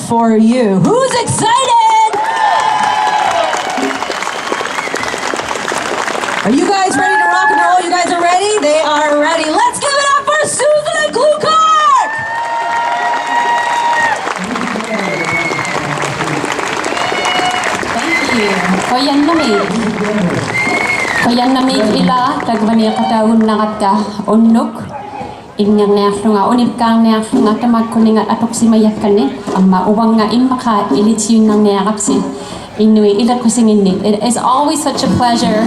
for you. Who's excited? Are you guys ready to rock and roll? You guys are ready? They are ready. Let's give it up for Susan Aglukark! Thank you. Koyan namig ila tagvani katawun nakatka onnuk inyang nga unip kang nga tamat kuningat atok si mayat kane amma uwang nga imaka ilitsiyun ng nayakapsin inui ilat kusingin ni. It is always such a pleasure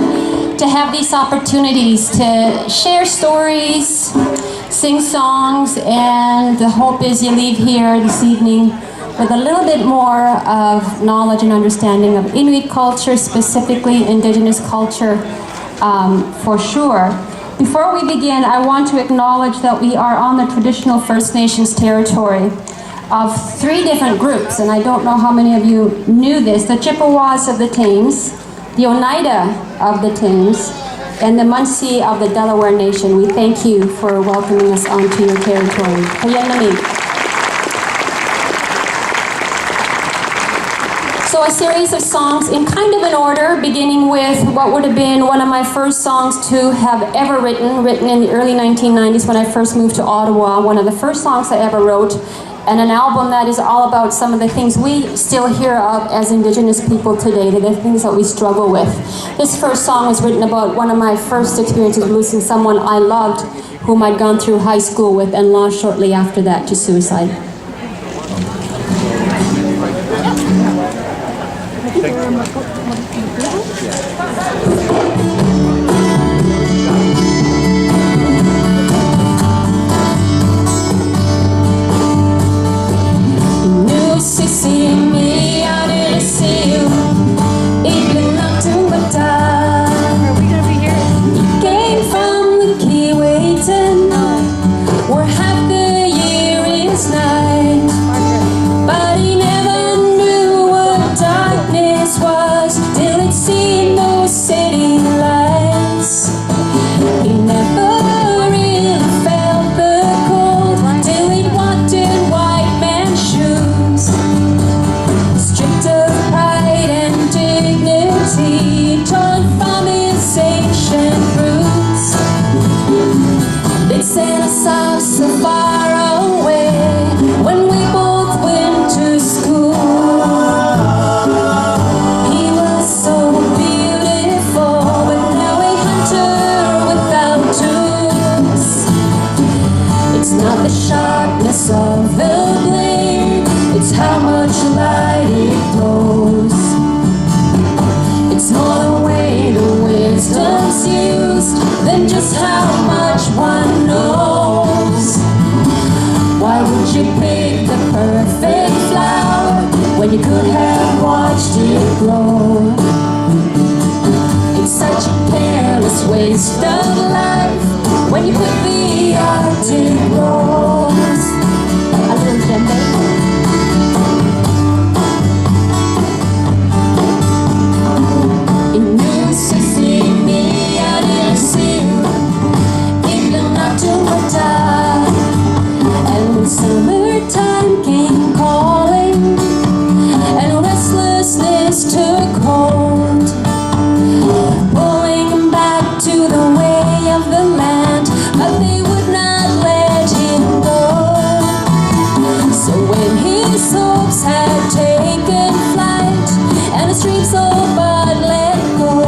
to have these opportunities to share stories, sing songs, and the hope is you leave here this evening with a little bit more of knowledge and understanding of Inuit culture, specifically Indigenous culture, for sure. Before we begin, I want to acknowledge that we are on the traditional First Nations territory of 3 different groups, and I don't know how many of you knew this: the Chippewas of the Thames, the Oneida of the Thames, and the Munsee of the Delaware Nation. We thank you for welcoming us onto your territory. So a series of songs in kind of an order, beginning with what would have been one of my first songs to have ever written in the early 1990s when I first moved to Ottawa, one of the first songs I ever wrote, and an album that is all about some of the things we still hear of as Indigenous people today, the things that we struggle with. This first song was written about one of my first experiences losing someone I loved, whom I'd gone through high school with and lost shortly after that to suicide. Of the blade, it's how much light it glows. It's more the way the wisdom's used than just how much one knows. Why would you pick the perfect flower when you could have watched it grow? It's such a careless waste of life when you put the art in rose. Summertime came calling, and restlessness took hold, pulling him back to the way of the land, but they would not let him go. So when his hopes had taken flight, and his dreams all but let go,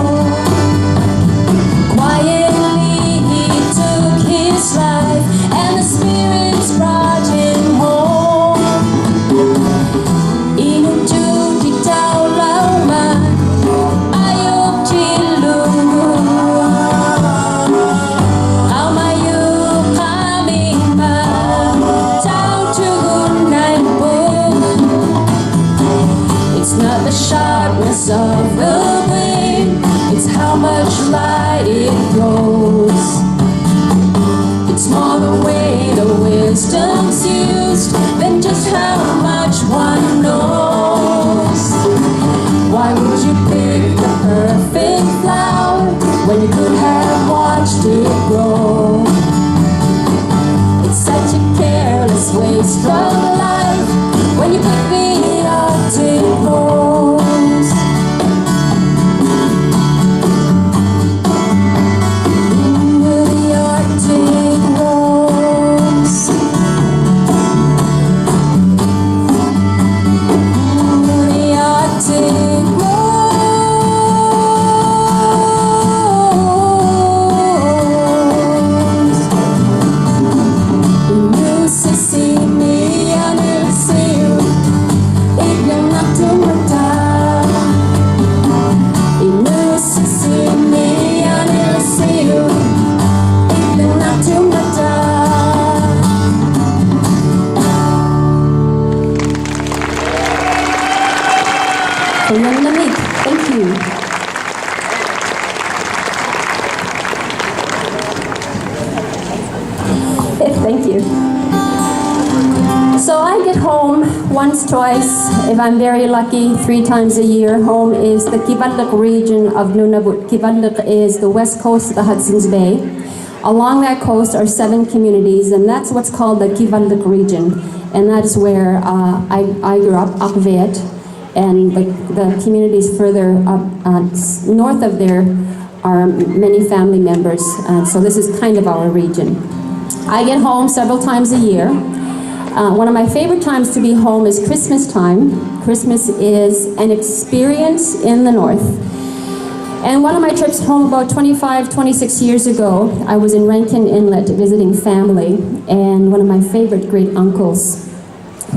quietly he took his life, and the spirits brought him home. It's not the sharpness of the blade, it's how much light it throws. It's more the way the wisdom's used than just how much one knows. Why would you pick the perfect flower when you could have watched it grow? It's such a careless waste of life when you the Arctic rose. Under the Arctic rose. Under the Arctic rose. You see me, I never see you. Ignorant not to matter. You see me, I never see you. Ignorant not to matter. Kanyang lamig. Thank you. Thank you. So I get home once, twice, if I'm very lucky, 3 times a year. Home is the Kivalliq region of Nunavut. Kivalliq is the west coast of the Hudson's Bay. Along that coast are 7 communities, and that's what's called the Kivalliq region. And that is where I grew up, Akvet, and the communities further up north of there are many family members. So this is kind of our region. I get home several times a year. One of my favorite times to be home is Christmas time. Christmas is an experience in the north. And one of my trips home about 25, 26 years ago, I was in Rankin Inlet visiting family, and one of my favorite great uncles,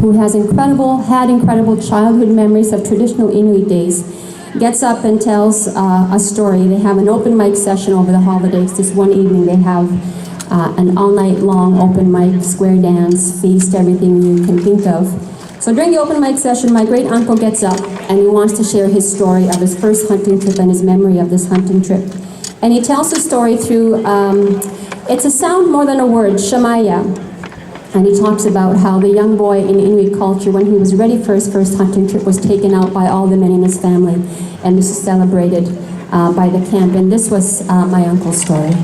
who had incredible childhood memories of traditional Inuit days, gets up and tells a story. They have an open mic session over the holidays. This one evening they have an all-night long open mic, square dance, feast, everything you can think of. So during the open mic session, my great uncle gets up and he wants to share his story of his first hunting trip and his memory of this hunting trip. And he tells the story through, it's a sound more than a word, shamaya. And he talks about how the young boy in Inuit culture, when he was ready for his first hunting trip, was taken out by all the men in his family. And this is celebrated by the camp. And this was my uncle's story.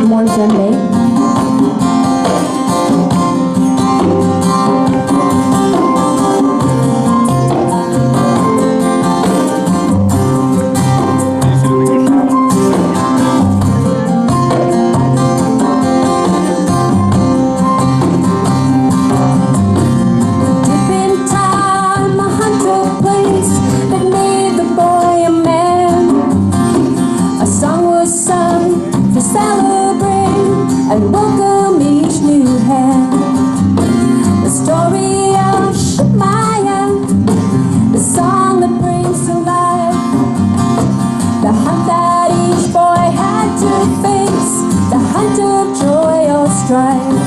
More djembe. And welcome each new hand. The story of Shemaiah, the song that brings to life the hunt that each boy had to face, the hunt of joy or strife.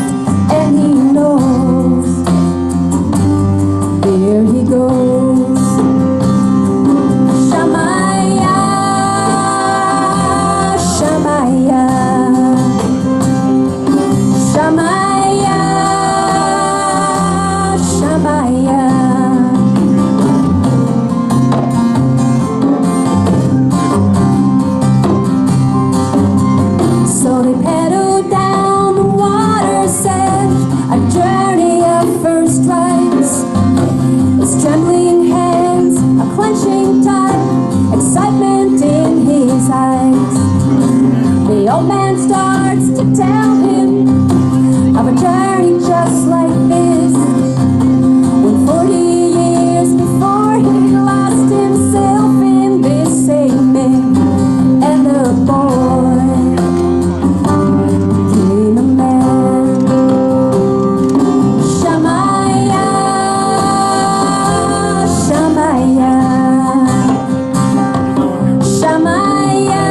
And he knows, here he goes. Shemaiah, Shemaiah. Shamaya, Shamaya. So they pedaled down the water's edge, a journey of first strikes. His trembling hands, a clenching tongue, excitement in his eyes. The old man starts to tell him of a journey just like this, when 40 years before he lost himself in this same man, and the boy became a man. Shamaya, Shamaya, Shamaya,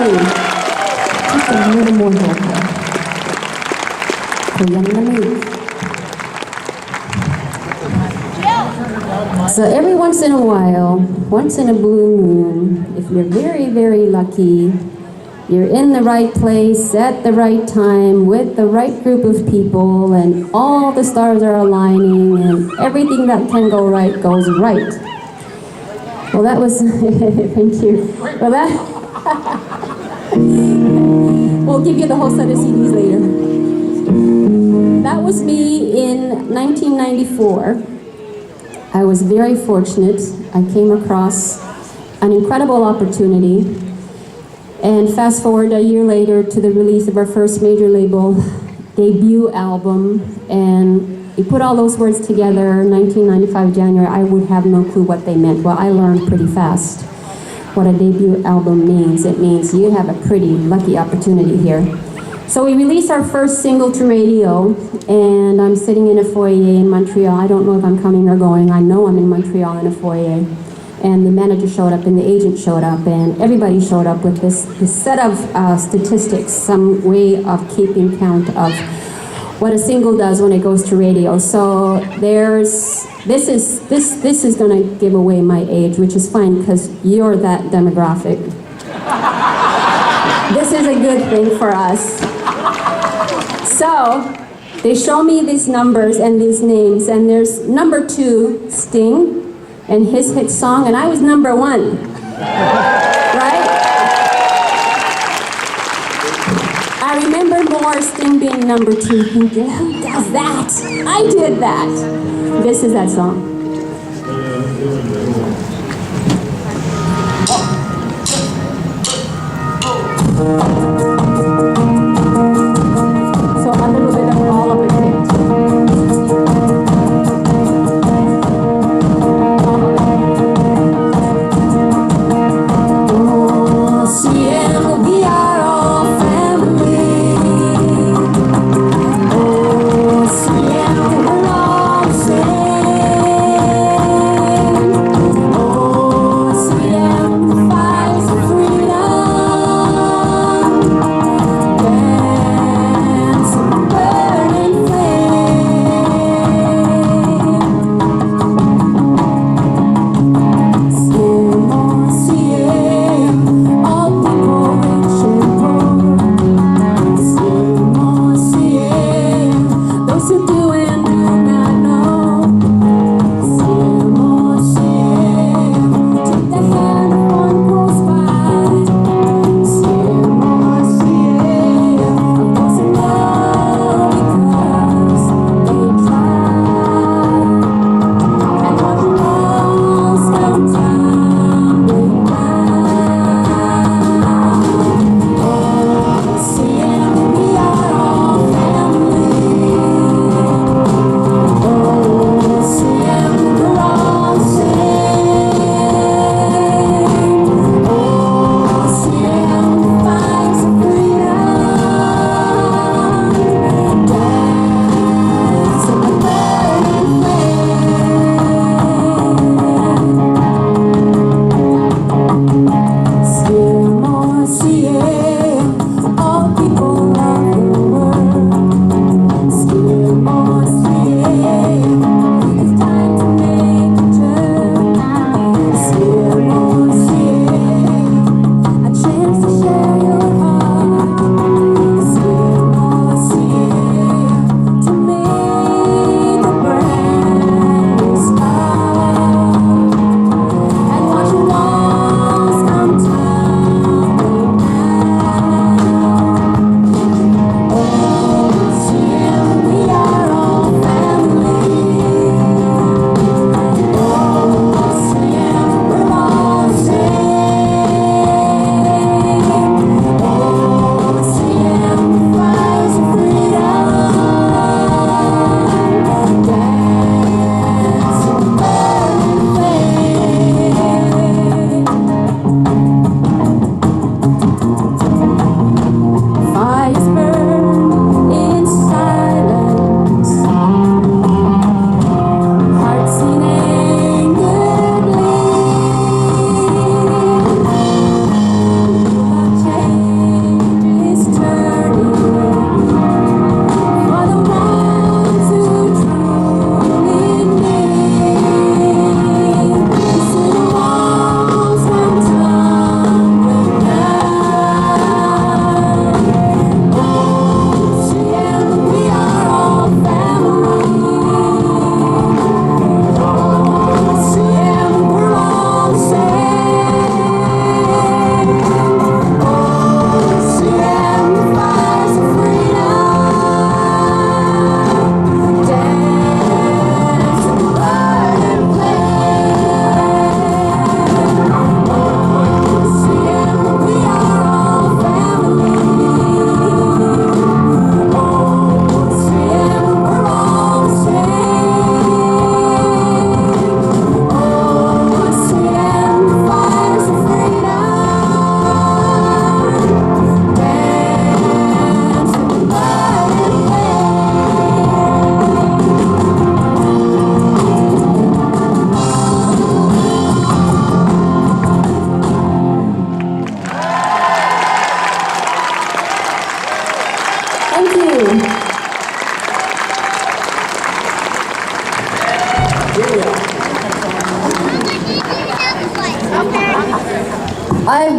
Verkley. Just a little more vocal. Kuyang lamig. So every once in a while, once in a blue moon, if you're very, very lucky, you're in the right place at the right time with the right group of people and all the stars are aligning and everything that can go right goes right. Well, that was, thank you. Well, that, we'll give you the whole set of CDs later. That was me in 1994. I was very fortunate. I came across an incredible opportunity. And fast forward a year later to the release of our first major label debut album. And we put all those words together, 1995 January. I would have no clue what they meant. Well, I learned pretty fast what a debut album means. It means you have a pretty lucky opportunity here. So we released our first single to radio, and I'm sitting in a foyer in Montreal. I don't know if I'm coming or going. I know I'm in Montreal in a foyer. And the manager showed up, and the agent showed up, and everybody showed up with this set of statistics, some way of keeping count of what a single does when it goes to radio. So this is going to give away my age, which is fine because you're that demographic. This is a good thing for us. So they show me these numbers and these names, and there's number 2, Sting, and his hit song, and I was number 1, right? I remember more Sting being number 2, thinking, who does that? I did that. This is that song. So a little bit of all of it.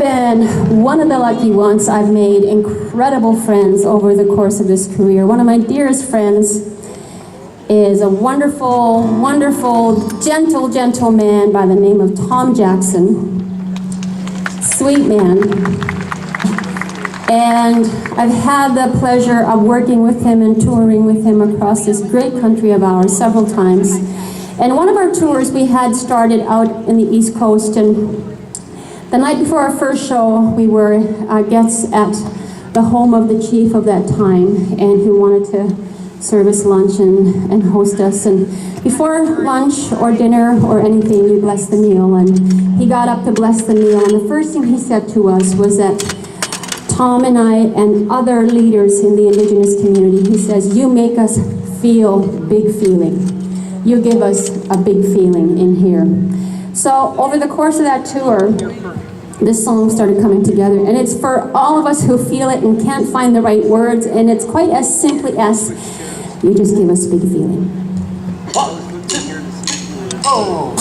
been one of the lucky ones. I've made incredible friends over the course of this career. One of my dearest friends is a wonderful, wonderful, gentle man by the name of Tom Jackson. Sweet man. And I've had the pleasure of working with him and touring with him across this great country of ours several times. And one of our tours we had started out in the East Coast, and the night before our first show, we were guests at the home of the chief of that time, and who wanted to serve us lunch and host us. And before lunch or dinner or anything, we blessed the meal. And he got up to bless the meal, and the first thing he said to us was that Tom and I and other leaders in the Indigenous community, he says, "You make us feel big feeling. You give us a big feeling in here." So over the course of that tour, this song started coming together, and it's for all of us who feel it and can't find the right words, and it's quite as simply as, you just give us a big feeling. 1, 2, oh.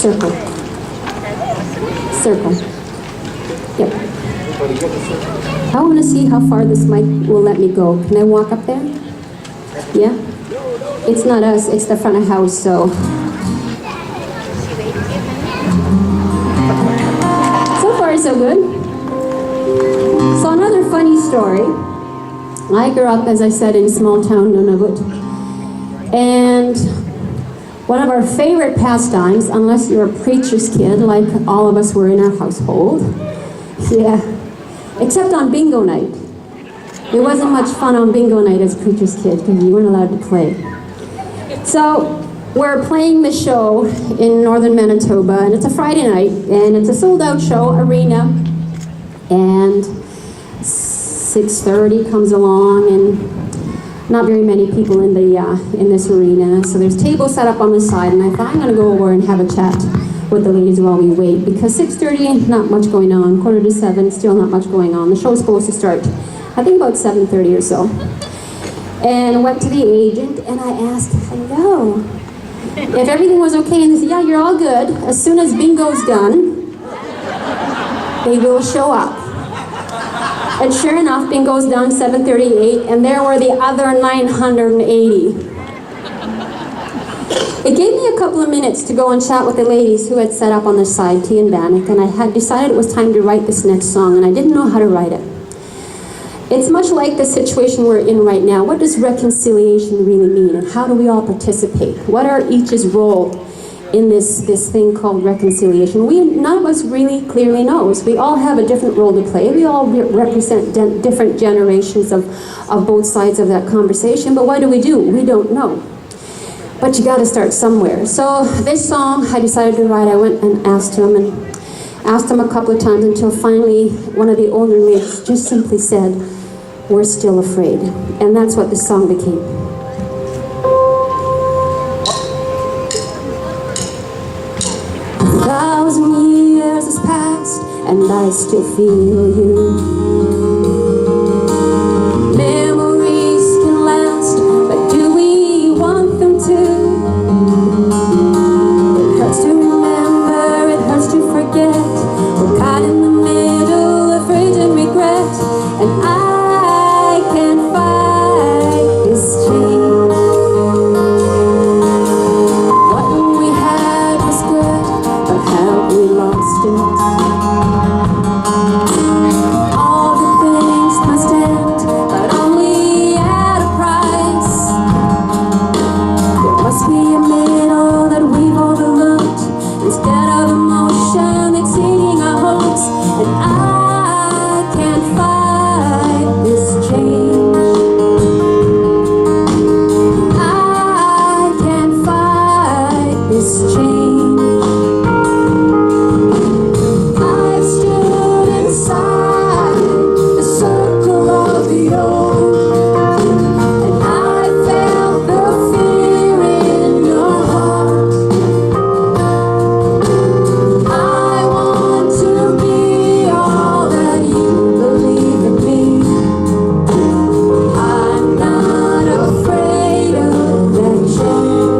Circle. Circle. Yep. I want to see how far this mic will let me go. Can I walk up there? Yeah? It's not us, it's the front of house, so. So far, so good. So another funny story. I grew up, as I said, in small town Nunavut. And one of our favorite pastimes, unless you're a preacher's kid, like all of us were in our household, yeah, except on bingo night. It wasn't much fun on bingo night as a preacher's kid because you weren't allowed to play. So we're playing the show in northern Manitoba, and it's a Friday night, and it's a sold-out show, arena, and 6:30 comes along, and not very many people in this arena. So there's tables set up on the side, and I thought I'm going to go over and have a chat with the ladies while we wait, because 6:30, not much going on. 6:45, still not much going on. The show's supposed to start, I think, about 7:30 or so. And went to the agent, and I asked, hello, if everything was okay, and they said, yeah, you're all good. As soon as bingo's done, they will show up. And sure enough, bingo's done, 7:38, and there were the other 980. It gave me a couple of minutes to go and chat with the ladies who had set up on the side, T and Bannock, and I had decided it was time to write this next song, and I didn't know how to write it. It's much like the situation we're in right now. What does reconciliation really mean, and how do we all participate? What are each's role in this thing called reconciliation? None of us really clearly knows. We all have a different role to play. We all represent different generations of both sides of that conversation, but what do? We don't know. But you gotta start somewhere. So this song I decided to write, I went and asked him a couple of times until finally one of the older ladies just simply said, we're still afraid. And that's what this song became. 1,000 years has passed, and I still feel you. Memories can last, but do we want them to? It hurts to remember, it hurts to forget. We're caught in the middle of rage and regret, and I can't fight this change. What we had was good, but have we lost it? All the things must end, but only at a price. There must be a middle that we've overlooked, instead of emotion exceeding our hopes, and I can't fight this change. I can't fight this change. I've stood inside the circle of the old, and I felt the fear in your heart. I want to be all that you believe in me. I'm not afraid of that change.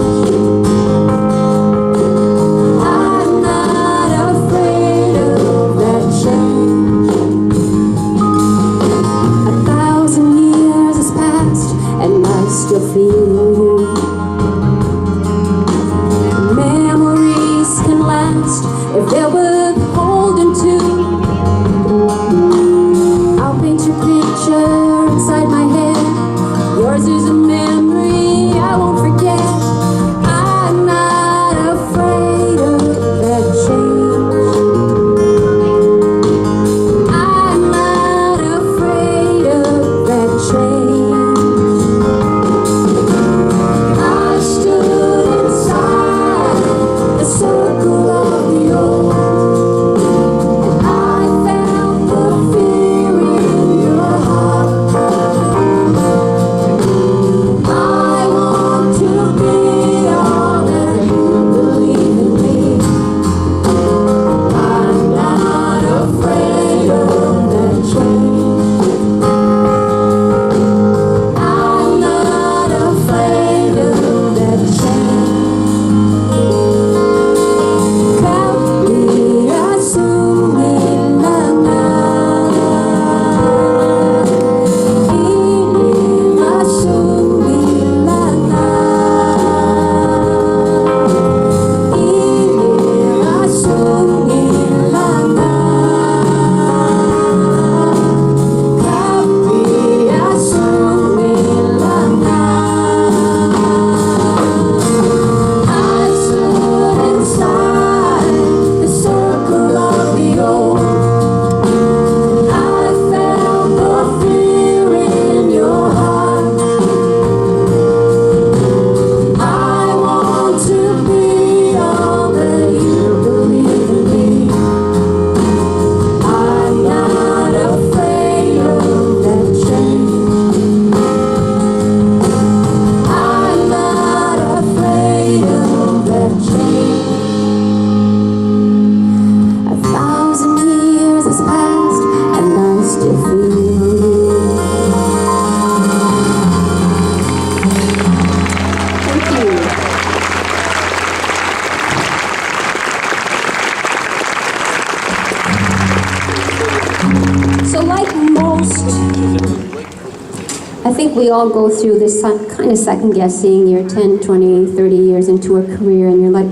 I think we all go through this kind of second guessing. You're 10, 20, 30 years into a career and you're like,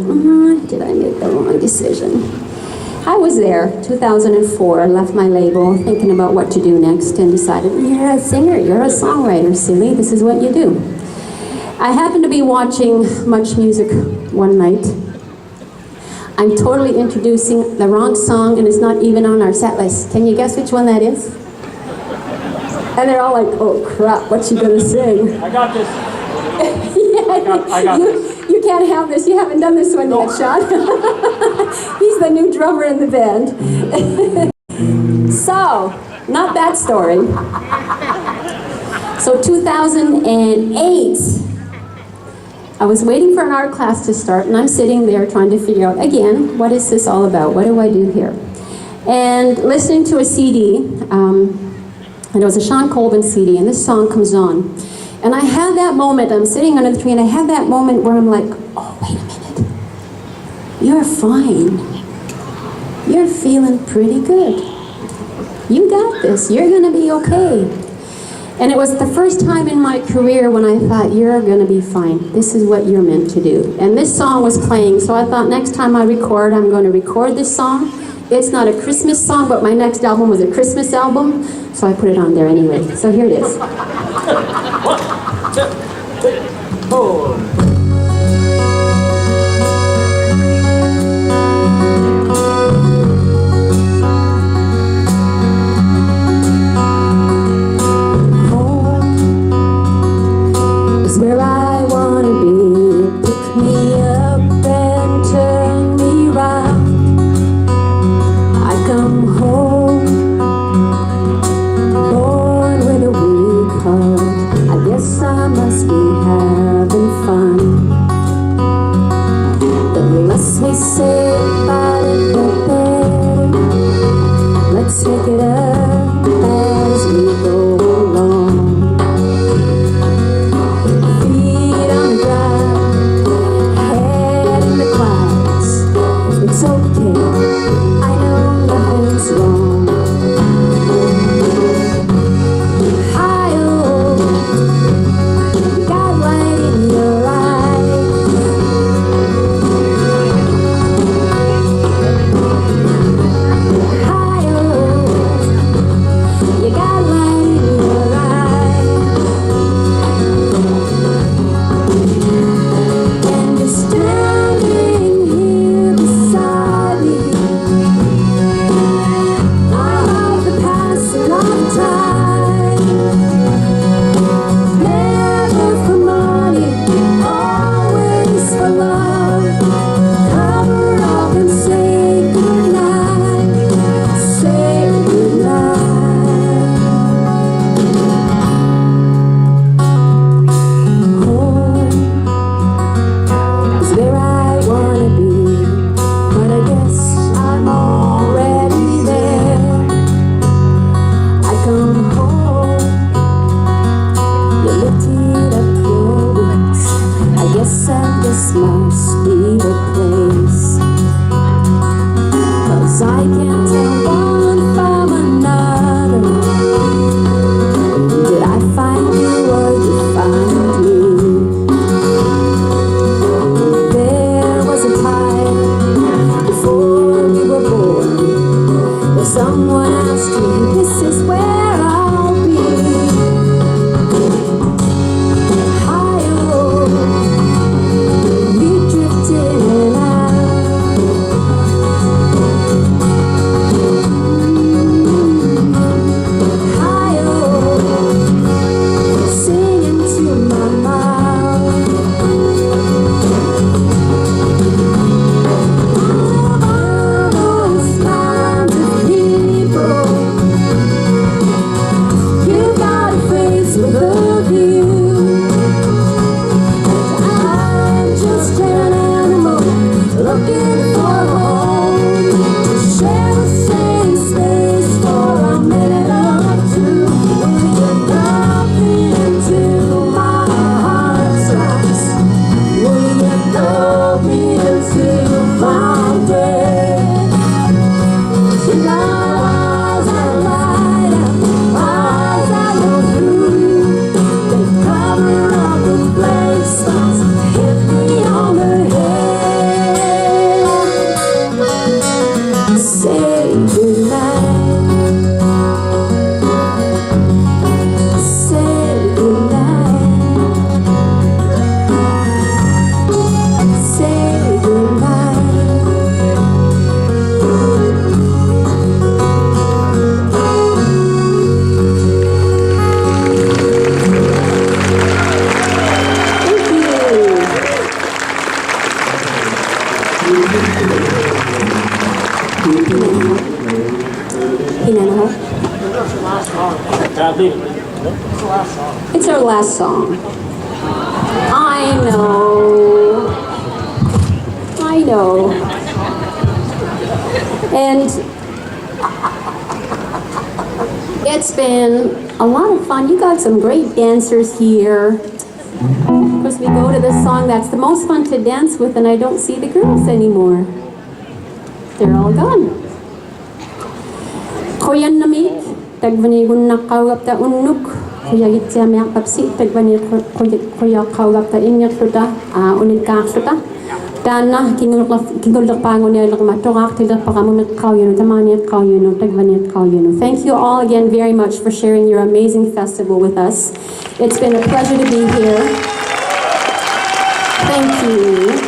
did I make the wrong decision? I was there, 2004, left my label thinking about what to do next and decided, you're a singer, you're a songwriter, silly, this is what you do. I happened to be watching Much Music one night. I'm totally introducing the wrong song and it's not even on our set list. Can you guess which one that is? And they're all like, oh crap, what's she gonna sing? I got this. I got this. You can't have this, you haven't done this one yet, Sean. He's the new drummer in the band. So, not that story. So 2008, I was waiting for an art class to start and I'm sitting there trying to figure out, again, what is this all about? What do I do here? And listening to a CD, and it was a Sean Colvin CD, and this song comes on. And I had that moment, I'm sitting under the tree, and I had that moment where I'm like, oh, wait a minute. You're fine. You're feeling pretty good. You got this. You're going to be okay. And it was the first time in my career when I thought, you're going to be fine. This is what you're meant to do. And this song was playing, so I thought next time I record, I'm going to record this song. It's not a Christmas song, but my next album was a Christmas album, so I put it on there anyway. So here it is. 1, 2, 3, 4. Home is where I want to be. Pick me up and turn me round. I come home, born with a weak heart. I guess I must be having fun. The less we say about it, the better. Let's make it up as we go along. Feet on the ground, head in the clouds. It's okay, I know nothing's wrong. Hi-oh, got light in your eyes. Hi-oh, Pinanaho? I believe it. What's the last song? It's our last song. I know. I know. And it's been a lot of fun. You got some great dancers here. Of course, we go to this song that's the most fun to dance with, and I don't see the girls anymore. They're all gone. Koyan namik, tagvanigun nakawap ta unuk, kuya gitya miyak kapsi, tagvani kuya kawap ta inyak suta, unit kak suta. Dana kinulak pangon niya lakmatokak tilak pakamunat kawyano, tamaniat kawyano, tagvaniat kawyano. Thank you all again very much for sharing your amazing festival with us. It's been a pleasure to be here. Thank you.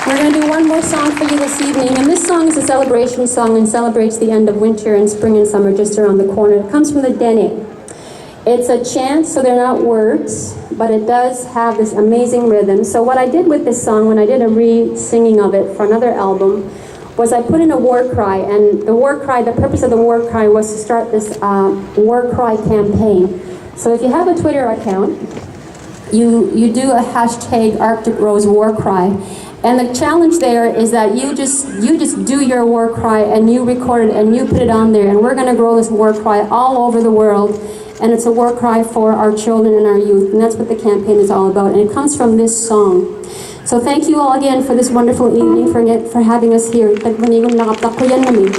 We're going to do one more song for you this evening, and this song is a celebration song and celebrates the end of winter and spring and summer just around the corner. It comes from the Dene. It's a chant, so they're not words, but it does have this amazing rhythm. So what I did with this song, when I did a re-singing of it for another album, was I put in a war cry, and the war cry, the purpose of the war cry was to start this war cry campaign. So if you have a Twitter account, you do a hashtag Arctic Rose War Cry. And the challenge there is that you just do your war cry and you record it and you put it on there, and we're going to grow this war cry all over the world, and it's a war cry for our children and our youth, and that's what the campaign is all about, and it comes from this song. So thank you all again for this wonderful evening, for having us here. Tagmanigon nakaptakuyan namin.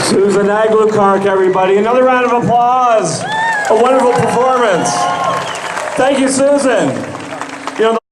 Susan Aglukark, everybody. Another round of applause. A wonderful performance. Thank you, Susan. You know,